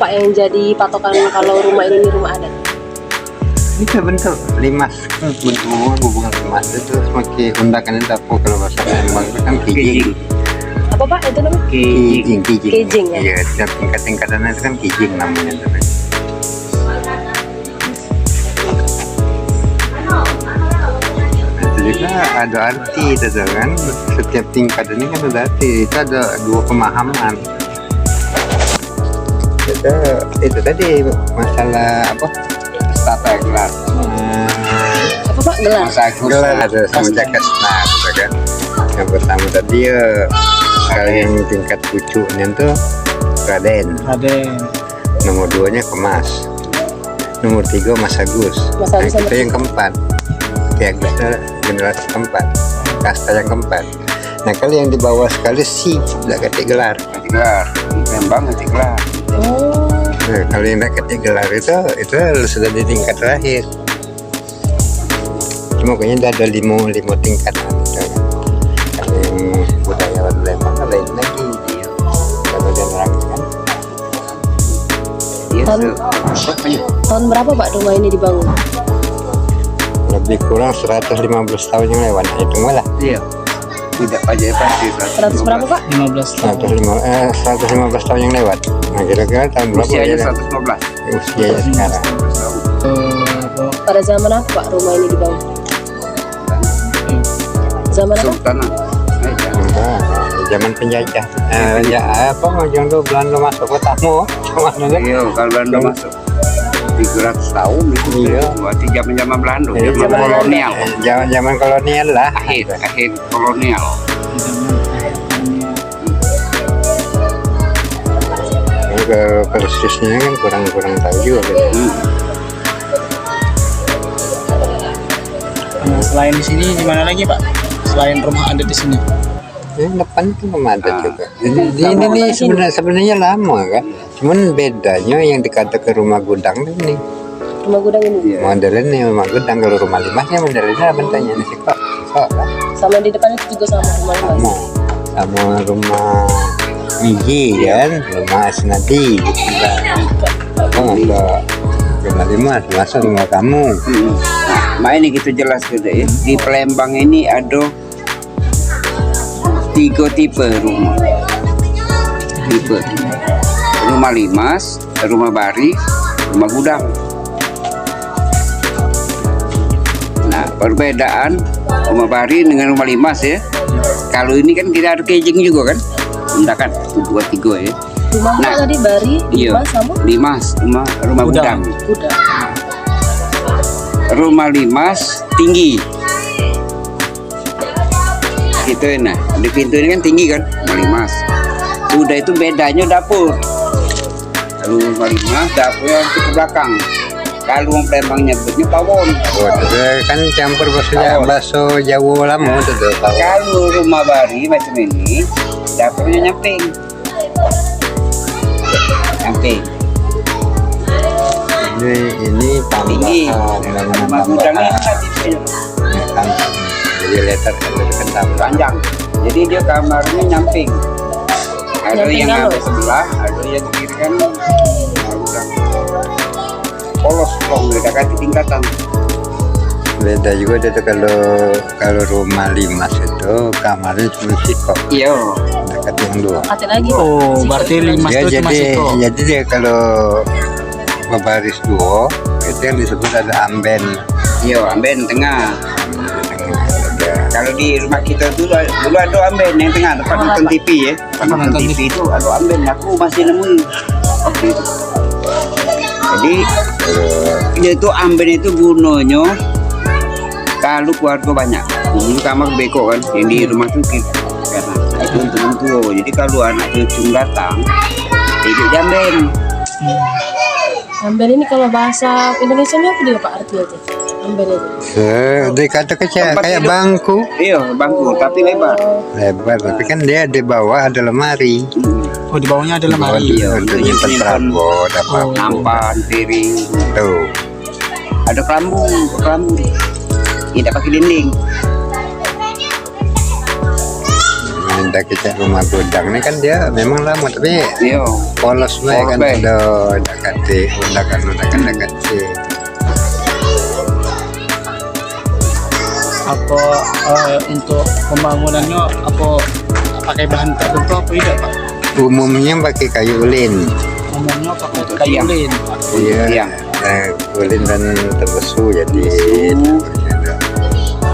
Pak yang jadi patokan kalau rumah ini rumah adat? Itu bentuk limas, bentuk hubungan limas itu semakin undakan itu apa kalau bahasa Lembang itu kan kijing. Apa Pak itu namanya? Kijing ya? Iya, setiap tingkat-tingkatannya itu kan kijing namanya. Itu juga ada arti itu tuh kan, setiap tingkat ini kan ada arti, itu ada dua pemahaman. Itu tadi masalah apa? Tata gelar. Apa Pak? Gelar? Gelar ada sama jakasna gitu kan. Yang pertama tadi ya kalau yang tingkat pucuknya tuh Raden. Nomor 2-nya Kemas. Nomor 3 Mas Agus. Nah, kita yang keempat. Ki Agus generasi keempat. Kasta yang keempat. Nah kalau yang di bawah sekali sih tidak ketik gelar. Gelar. Lembang ketik gelar. Oh. Nah, kalau yang ketik gelar itu sudah di tingkat terakhir. Cuma kayaknya ada lima tingkat. Kalau yang budayawan Lembang lain lagi. Kalau dia nerangkan. Tahun berapa Pak rumah ini dibangun? Lebih kurang 115 tahun yang lewat. Hitung lah. Iya. Tidak pajak pasti. 100 berapa Pak? 115 tahun yang lewat. Nah kira-kira tahun berapa? Usianya ya? 115. Usianya sekarang. Pada zaman apa Pak rumah ini dibangun? Zaman apa? Sultanan. Nah, zaman penjajah. Ya apa macam tu Belanda masuk ke tamu. Iya, kalau Belanda masuk 300 tahun itu. Iya. Berarti zaman Belanda, Iya, zaman kolonial. Zaman kolonial lah. Akhir kolonial. Ke persisnya kan kurang tahu juga gitu. Selain di sini di mana lagi Pak? Selain rumah adat di sini? Depan itu rumah adat juga. Ini nih sebenarnya lama kan. Cuman bedanya yang dikatakan rumah gudang ini. Rumah gudang ini? Modelnya rumah gudang. Kalau rumah limasnya modelnya bentuknya ini sih kok. Sama di depan itu juga sama rumah limas? Sama rumah Miji kan, rumah Asnadi gitu lah. Oh enggak, rumah limas, masa rumah kamu. Nah ini gitu jelas gitu ya. Di Palembang ini ada 3 tipe rumah. Rumah limas, rumah bari, rumah gudang. Nah perbedaan rumah bari dengan rumah limas ya. Kalau ini kan kita ada kijing juga kan, undakan 2-3 ya. Rumah Nah, tadi bari, iya, limas sama? limas, rumah gudang. Rumah limas tinggi. Gitu ya, nah di pintu ini kan tinggi kan, rumah limas. Udah itu bedanya dapur. Kalau rumah limas dapurnya ke belakang. Kalau orang Palembang nyebutnya pawon. Oh, itu kan campur bakso Jawa lama itu tuh. Kalau rumah bari macam ini dapurnya nyamping. Ini Tinggi. tambahan Rumah gudang ini tadi jadi letter panjang. Jadi dia kamarnya nyamping. Ada Nyamping yang kalau? ada sebelah, ada yang kiri kan. Udah polos kok, beda kaki tingkatan. beda juga itu kalau rumah limas itu kamarnya cuma sikok Iya. dekat yang 2. Hati lagi Pak. Oh, berarti limas Ya, itu cuma siko. jadi dia kalau berbaris 2 itu yang disebut ada amben. Iya, amben tengah. Kalau di rumah kita dulu ada amben yang tengah tempat nonton TV ya. Tempat nonton TV itu ada amben. Aku masih nemuin waktu itu. Jadi itu amben itu gunanya kalau keluarga banyak. Dulu kamar beko kan, yang di rumah tuh karena itu untuk mentua. Jadi kalau anak cucu datang, hidup di amben. Amben ini kalau bahasa Indonesia-nya apa dia Pak artinya tuh? Amben itu. Dikata kayak bangku. Iya, bangku tapi lebar. Lebar, tapi kan dia di bawah ada lemari. Oh, di bawahnya ada Bawah lemari. dia untuk nyimpan perabot apa Nampan, piring, tuh. ada kelambu. Tidak pakai dinding. Nah, minta kita rumah gudang ini kan dia memang lama tapi Iya. polos bae kan Polos bae. ada kate undakan kate. Apa untuk pembangunannya apa pakai bahan tertentu apa tidak Pak? Umumnya pakai kayu ulin. Umumnya pakai Untuk kayu tiang. ulin. Iya. Tiang. Ulin dan tembesu jadi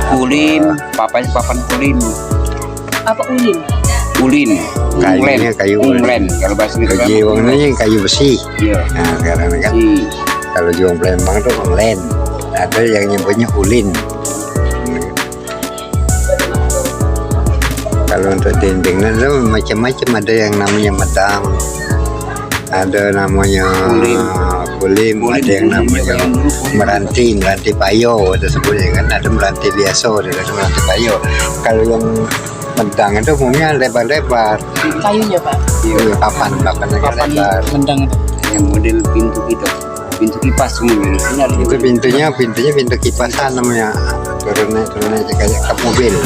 Kulim, papan kulim, Apa ulin? ulin, Kayunya kayu ulin. unglen. Kalau bahasa kita kan. Bagi wanginya kayu besi. Iya. Nah sekarang kan Si kalau di Wong Palembang tuh unglen. Ada yang nyebutnya ulin. Kalau untuk dindingnya itu macam-macam, ada yang namanya medang, ada namanya kulim, ada yang namanya meranti payo, ada sebutnya kan, ada meranti biasa, ada meranti payo. Kalau yang medang itu umumnya lebar-lebar, Kayunya Pak. iya, papan Papan lebar. mendang itu. yang model pintu gitu, pintu kipas semua di sini ada Itu pintunya pintu kipasan namanya, turunnya kayak kap mobil.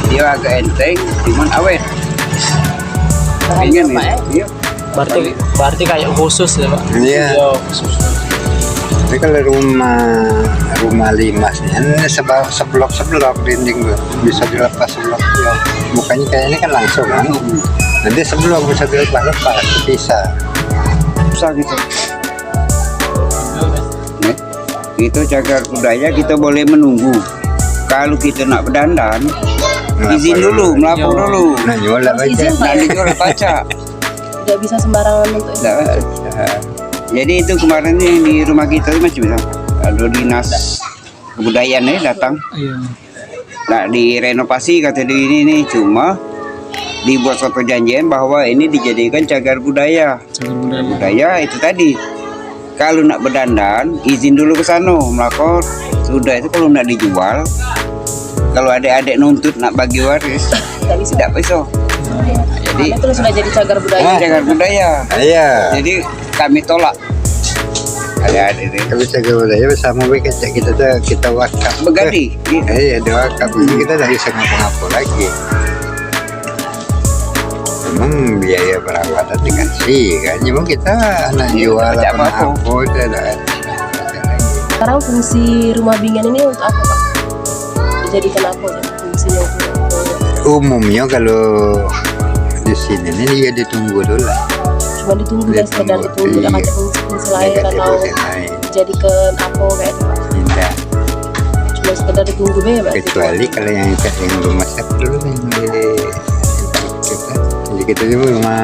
dia agak enteng, cuman awet. Kayunya Ringan Pak ya. Iya. Berarti kayak khusus ya Pak? Iya. Khusus. Ini kalau rumah limas ini seblok dinding tuh bisa dilepas seblok. Bukannya kayak ini kan langsung kan. Nanti seblok bisa dilepas bisa. Susah gitu. Nih, itu cagar budaya kita boleh menunggu. Kalau kita nak berdandan, izin dulu, melapor dulu. Nah jual lah baca. Izin, Pak. Nah, dijual baca. Tidak bisa sembarangan untuk itu. Nah, jadi itu kemarin nih di rumah kita itu macam itu. Ada dinas kebudayaan nih datang. Iya. Nah, direnovasi kata dia ini nih, cuma dibuat suatu janjian bahwa ini dijadikan cagar budaya. Cagar budaya. Budaya itu tadi. Kalau nak berdandan, izin dulu ke sana, melapor. Sudah itu kalau nak dijual, kalau adik-adik nuntut nak bagi waris, Tidak bisa. tidak bisa. Jadi Karena itu sudah jadi cagar budaya. cagar budaya. Iya. Jadi kami tolak. Adik-adik ini. Kalau cagar budaya bersama kita tuh kita wakaf. Berganti. Iya diwakaf. Kita tidak bisa ngapa-ngapa lagi. Memang biaya perawatan dikasih kan, cuma kita nak Iya, jual tidak apa apa-apa. udah lagi. Sekarang fungsi rumah Bingen ini untuk apa Pak? Dijadikan apa ya fungsinya untuk Umumnya kalau di sini ini dia ditunggu dulu lah. cuma ditunggu guys, sekedar ditunggu, tidak ada fungsi lain Tidak ada atau fungsi lain. dijadikan apa kayak itu Pak? Tidak. Cuma sekedar ditunggu be Pak. Kecuali kalau yang rumah sak dulu yang di kita. Jadi kita cuma rumah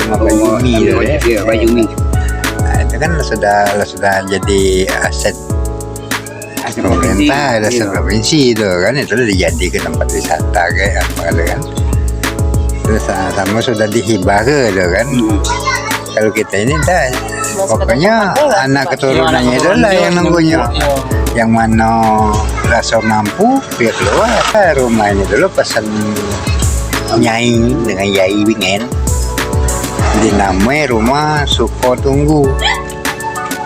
Bajumi dulu ya. Iya, Bajumi. Nah, itu kan sudah jadi aset Aset pemerintah, provinsi. aset Iya. provinsi itu kan, itu udah dijadikan tempat wisata kayak apa gitu kan. Terus sama sudah dihibah ke itu kan. Kalau kita ini dah pokoknya anak keturunannya itu lah yang nunggunya. Yang mana rasa mampu dia keluar rumah ini dulu pesan nyai dengan Yai Bingen. Dinamai rumah Suko Tunggu.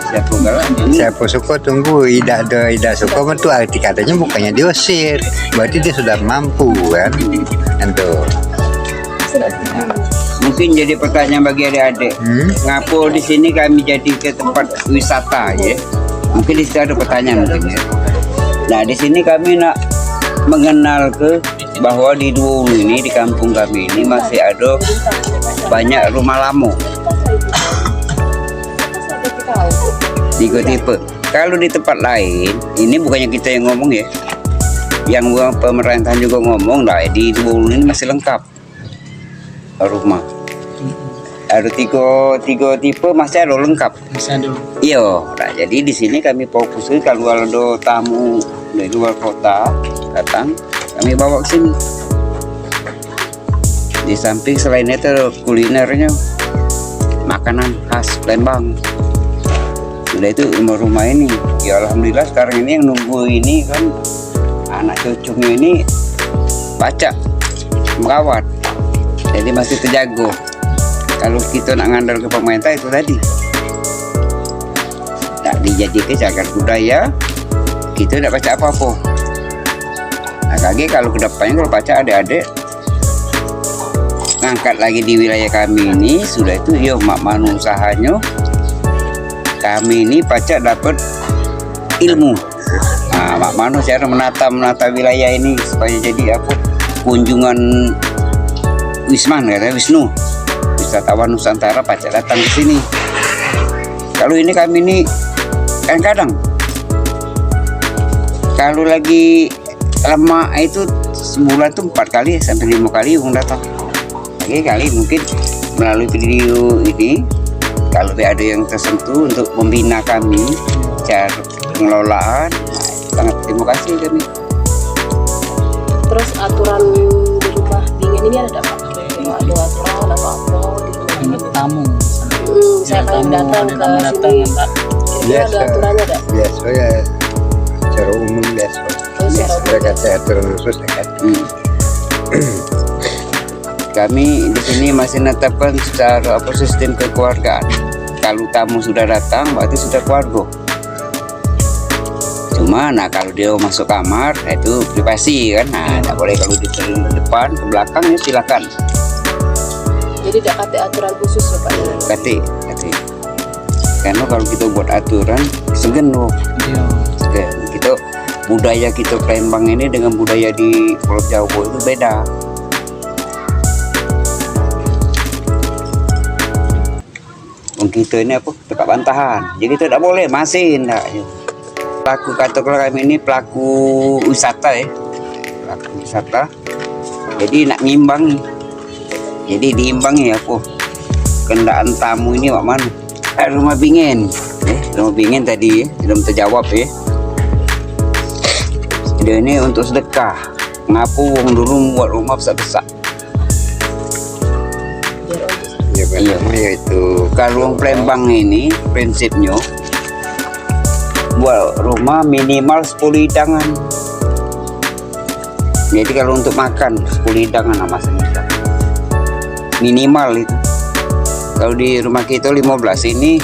Siapa galak? Siapa suka tunggu, tidak suka itu arti katanya bukannya diusir, berarti dia sudah mampu kan. Itu. Mungkin jadi pertanyaan bagi adik-adik. Ngapo di sini kami jadi ke tempat wisata ya? Mungkin di situ ada pertanyaan mungkin ya. Nah di sini kami nak mengenal ke bahwa di Duo ini di kampung kami ini masih ada banyak rumah lamo. 3 tipe. Kalau di tempat lain, ini bukannya kita yang ngomong ya, yang pemerintahan juga ngomong lah. Di Duo ini masih lengkap rumah. Ada tiga tipe masih ada lengkap. Masih ada. Iya, nah, jadi di sini kami fokus kalau ada tamu dari luar kota datang, kami bawa ke sini. Di samping selain itu kulinernya, makanan khas Palembang. Sudah itu rumah-rumah ini, ya alhamdulillah sekarang ini yang nunggu ini kan anak cucunya ini baca, merawat, jadi masih terjaga. Kalau kita nak ngandal ke pemerintah itu tadi, tak dijadikan cagar budaya, kita tidak baca apa-apa. Nah, lagi kalau kedepannya kalau baca adik-adik ngangkat lagi di wilayah kami ini sudah itu yo mak manu usahanya kami ini pacak dapat ilmu. Nah, mak manu cara menata wilayah ini supaya jadi apa kunjungan Wisman kata Wisnu wisatawan Nusantara pacak datang ke sini. Kalau ini kami ini kadang-kadang kalau lagi lama itu sebulan tuh 4 kali sampai 5 kali orang datang. Lagi kali mungkin melalui video ini kalau ada yang tersentuh untuk membina kami cara pengelolaan, sangat terima kasih kami. Terus aturan di rumah dingin ini ada apa? Ada aturan atau apa di rumah dingin? Tamu. Saya kalian datang ke sini. Kira-kira ada aturannya ada? Biasa ya, secara umum biasa. Oh, secara umum. Mereka saya aturan khusus ya kan. Kami di sini masih menetapkan secara apa sistem kekeluargaan. Kalau tamu sudah datang berarti sudah keluarga. Cuma nah kalau dia masuk kamar itu privasi kan. Nah, tidak boleh kalau di depan ke belakang ya silakan. Jadi tidak ada aturan khusus ya Pak? Kati. Karena kalau kita buat aturan segenap. Kita budaya kita Palembang ini dengan budaya di Pulau Jawa itu beda. Kita ini apa tetap bantahan, jadi tidak boleh masih enggak. Pelaku katakanlah kami ini pelaku wisata ya, pelaku wisata. Jadi nak ngimbang, jadi diimbangi apa kendaraan tamu ini Pak Man. Rumah Bingen, rumah Bingen tadi belum terjawab ya. Dia ini untuk sedekah, ngapu wong dulu buat rumah besar-besar. Iya, yaitu kalau orang Palembang ini prinsipnya buat rumah minimal 10 hidangan. Jadi kalau untuk makan 10 hidangan sama sedikit minimal itu. Kalau di rumah kita 15 ini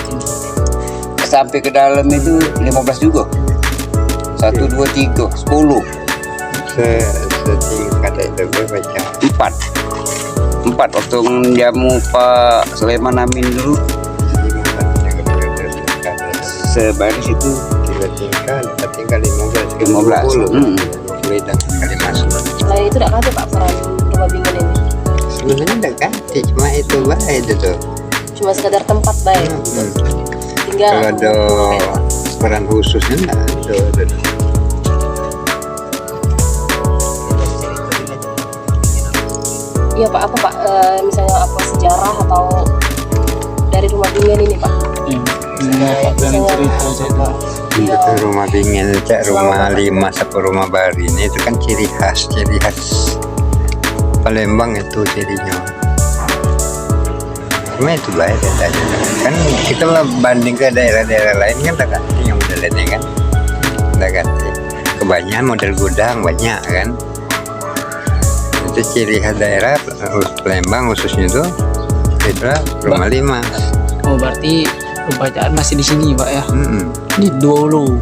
sampai ke dalam itu 15 juga. 1, 2, 3, 10. Setingkat itu baca 4 waktu jamu Pak Sulaiman Amin dulu sebaris itu 3 tingkat 15 15. Kali masuk. Nah itu tidak ada Pak peran rumah Bingen ini? Sebenarnya tidak ganti, cuma itu baik itu tuh. Cuma sekadar tempat baik tinggal. Kalau ada peran khususnya enggak ada. Iya Pak, apa Pak? Misalnya apa sejarah atau dari rumah Bingen ini Pak? Misalnya cerita. Itu rumah Bingen, cak rumah 5 sampai rumah Bari ini itu kan ciri khas Palembang itu cirinya. Cuma itu baik aja kan kita banding ke daerah-daerah lain kan tak ganti yang modelnya kan, tak ganti. Kebanyakan model gudang banyak kan. Itu ciri khas daerah Palembang khususnya itu rumah 5. Oh berarti pembacaan masih di sini Pak ya? Di dulu.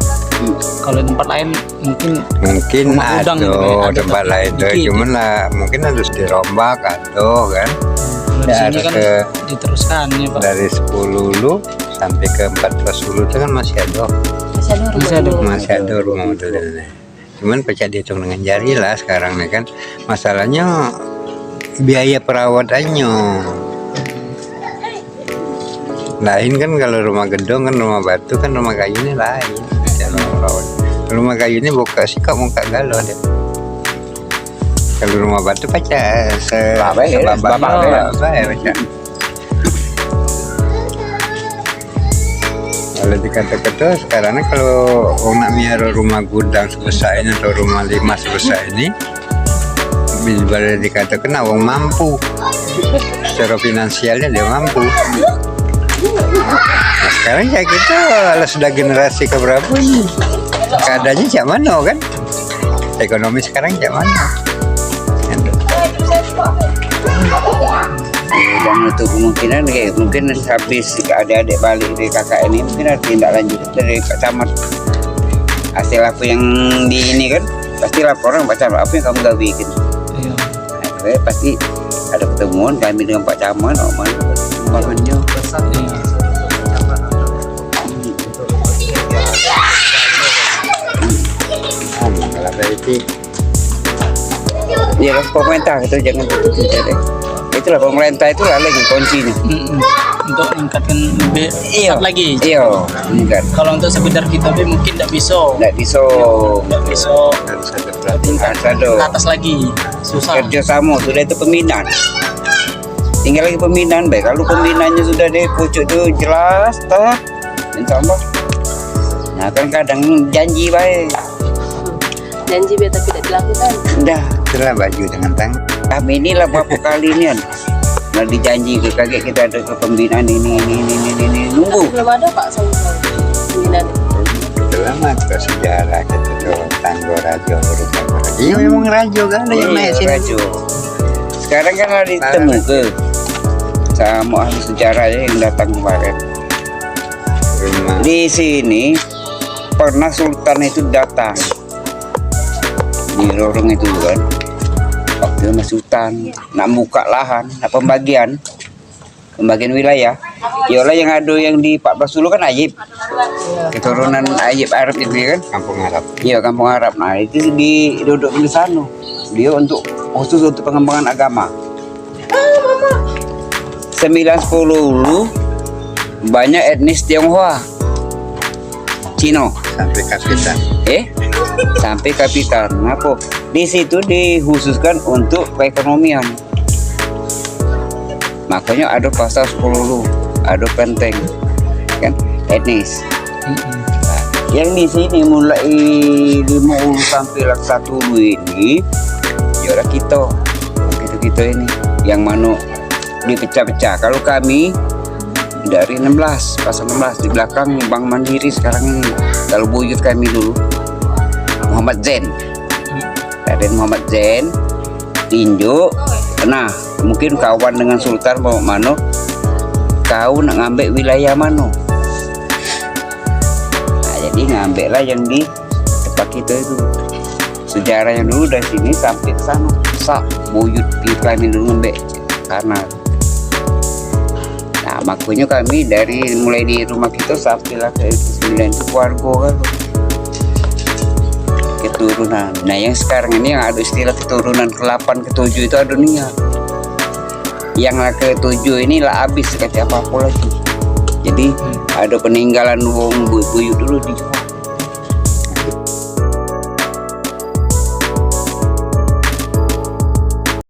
Kalau tempat lain mungkin ada gudang gitu, tempat lain tuh, cuman lah mungkin harus dirombak atau kan. Di sini kan diteruskan ya Pak. Dari 10 Hulu sampai ke 14 Hulu itu kan masih ada rumah modelnya. Cuman pecah dihitung dengan jari lah sekarang nih kan. Masalahnya biaya perawatannya lain kan. Kalau rumah gedung kan, rumah batu kan, rumah kayu ini lain cara merawat. Rumah kayu ini buka sikap muka galau deh. Kalau rumah batu pecah kalau dikata-kata sekarang kalau nak miara rumah gudang sebesar ini atau rumah 5 sebesar ini bila dikatakan orang mampu secara finansialnya dia mampu. Nah, sekarang ya kita sudah generasi keberapa ini keadaannya cak mana kan, ekonomi sekarang cak mana. Dan itu kemungkinan mungkin habis adik-adik balik dari kakak ini mungkin ada tindak lanjut dari Pak Camat. Hasil apa yang di ini kan pasti laporan Pak Camat apa yang kamu gak bikin. Nah, pasti ada pertemuan kami dengan Pak Camat, kemarinnya Kalau berarti ya pemerintah itu jangan begitu deh. Itulah pemerintah itu lagi kuncinya. Untuk meningkatkan lebih Iya cepat lagi. Iya, meningkat. Kalau untuk sekedar kita be mungkin tidak bisa. Nggak bisa harus ada Tingkat Ada. ke atas lagi susah. kerjasama sudah itu pembinaan. Tinggal lagi pembinaan baik. Kalau pembinaannya sudah deh pucuk itu jelas, toh, insya Allah. Nah kan kadang janji baik, Janji be tapi tidak dilakukan. udah. itulah baju dengan tangan. Kami inilah berapa kali ini nah dijanji ke kakek kita ada ke pembinaan ini nunggu. Belum ada Pak sama pembinaan. Itulah mah ke sejarah kita tuh Tanggo Rajo, urut Tanggo Rajo. Iya memang Rajo kan ada yang naik sini. Rajo. Sekarang kan ada ditemu ke sama ahli sejarahnya yang datang kemarin. Rumah Di sini pernah Sultan itu datang di lorong itu kan. Waktu itu Sultan nak buka lahan, nak pembagian wilayah. Yolah yang ada yang di 14 dulu kan Ayib, keturunan Ayib Arab itu kan. Kampung Arab. Iya kampung Arab. Nah itu duduk di sana. Dia untuk khusus untuk pengembangan agama. 910 dulu banyak etnis Tionghoa, Cino, Sampai kapitan. sampai kapitan. Kenapa? Di situ dikhususkan untuk perekonomian. Makanya ada pasar 10 dulu, ada penteng, kan etnis. Nah, yang di sini mulai 50 sampai 1 ini, ya kita ini, yang mana dipecah-pecah. Kalau kami dari 16, pasar 16 di belakang Bank Mandiri sekarang ini. Kalau buyut kami dulu Muhammad Zain, Raden Muhammad Zain, tinjuk. Nah, mungkin kawan dengan Sultan mau mano, kau nak ngambil wilayah mano. Nah, jadi ngambillah yang di tempat kita itu. Sejarah yang dulu dari sini sampai ke sana, sak buyut di kami dulu ngambil karena. Nah, makanya kami mulai di rumah kita sampailah ke 9 itu keluarga kan. Keturunan. Nah yang sekarang ini yang ada istilah keturunan ke-8 ke-7 itu ada dunia. Yang ke-7 ini lah habis sekali apa-apa lagi. Jadi ada peninggalan wong buyut dulu dijual.